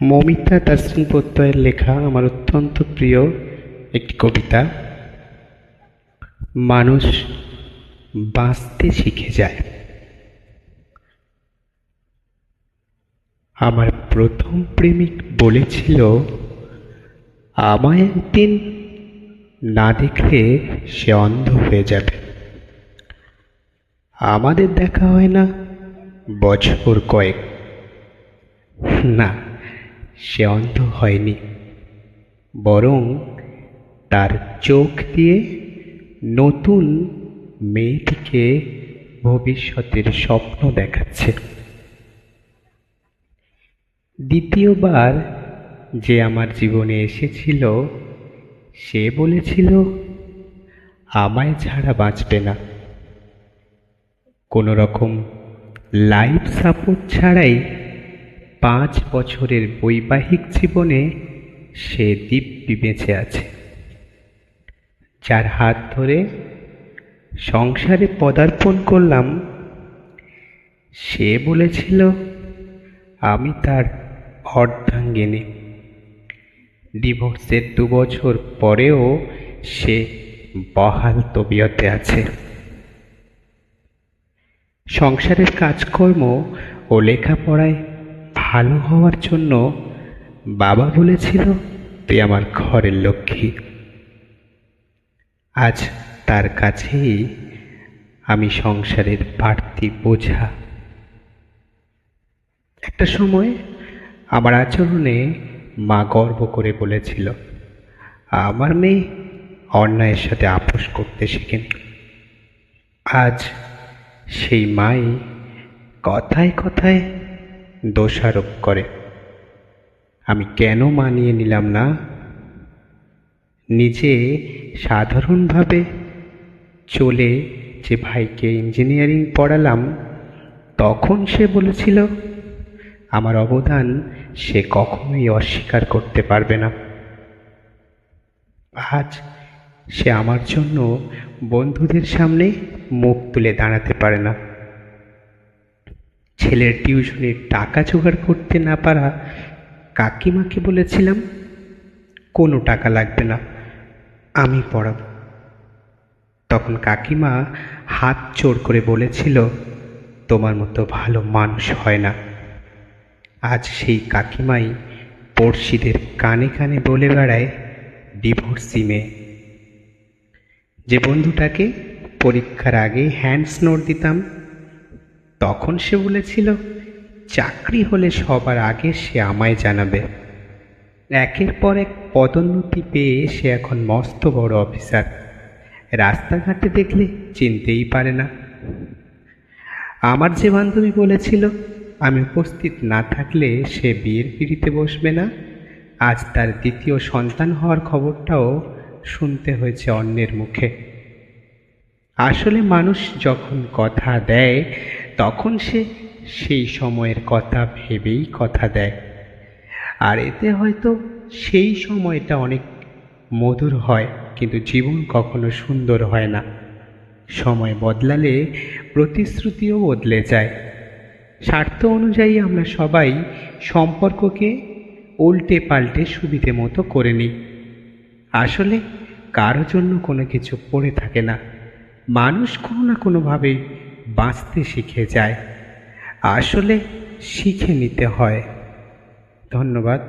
মৌমিতা দাশগুপ্তের লেখা আমার অত্যন্ত প্রিয় একটি কবিতা। মানুষ বাঁচতে শিখে যায়। আমার প্রথম প্রেমিক বলেছিল, আমায় একদিন না দেখলে সে অন্ধ হয়ে যাবে। আমাদের দেখা হয় না বছর কয়েক। না, সে অন্ধ হয়নি, বরং তার চোখ দিয়ে নতুন মেয়েটিকে ভবিষ্যতের স্বপ্ন দেখাচ্ছে। দ্বিতীয়বার যে আমার জীবনে এসেছিল, সে বলেছিল আমায় ছাড়া বাঁচবে না। কোনো রকম লাইফ সাপোর্ট ছাড়াই 5 বছরের বৈবাহিক জীবনে সে দিব্যি বেঁচে আছে। যার হাত ধরে সংসারে পদার্পণ করলাম, সে বলেছিল আমি তার অর্ধাঙ্গিনী। ডিভোর্সের 2 বছর পরেও সে বহাল তবিয়তে আছে। সংসারের কাজকর্ম ও লেখাপড়ায় ভালো হওয়ার জন্য বাবা বলেছিল তুই আমার ঘরের লক্ষ্মী। আজ তার কাছেই আমি সংসারের বাড়তি বোঝা। একটা সময় আমার আচরণে মা গর্ব করে বলেছিল, আমার মেয়ে অন্যায়ের সাথে আপোষ করতে শেখেনি। আজ সেই মাই কথায় কথায় দোষারোপ করে। আমি কেন মানিয়ে নিলাম না? নিজে সাধারণভাবে চলে যে ভাইকে ইঞ্জিনিয়ারিং পড়ালাম, তখন সে বলেছিল আমার অবদান সে কখনোই অস্বীকার করতে পারবে না। আজ সে আমার জন্য বন্ধুদের সামনে মুখ তুলে দাঁড়াতে পারে না। ছেলের টিউশনের টাকা জোগাড় করতে না পারা কাকিমাকে বলেছিলাম কোনো টাকা লাগবে না, আমি পড়াবো। তখন কাকিমা হাত জোড় করে বলেছিল, তোমার মতো ভালো মানুষ হয় না। আজ সেই কাকিমাই পড়শিদের কানে কানে বলে বেড়ায় ডিভোর্সি মেয়ে। যে বন্ধুটাকে পরীক্ষার আগে হ্যান্ডস নোট দিতাম, তখন সে বলেছিল চাকরি হলে সবার আগে সে আমায় জানাবে। একের পর এক পদোন্নতি পেয়ে সে এখন মস্ত বড় অফিসার। রাস্তাঘাটে দেখলে চিনতেই পারে না। আমার যে বান্ধবী বলেছিল আমি উপস্থিত না থাকলে সে বিয়ের পিঁড়িতে বসবে না, আজ তার দ্বিতীয় সন্তান হওয়ার খবরটাও শুনতে হয়েছে অন্যের মুখে। আসলে মানুষ যখন কথা দেয়, তখন সে সেই সময়ের কথা ভেবেই কথা দেয়। আর এতে হয়তো সেই সময়টা অনেক মধুর হয়, কিন্তু জীবন কখনো সুন্দর হয় না। সময় বদলালে প্রতিশ্রুতিও বদলে যায়। স্বার্থ অনুযায়ী আমরা সবাই সম্পর্ককে উল্টে পাল্টে সুবিধে মতো করে নিই। আসলে কারো জন্য কোনো কিছু পড়ে থাকে না। মানুষ কোনো না কোনোভাবেই বাঁচতে শিখে যায়। আসলে শিখে নিতে হয়। ধন্যবাদ।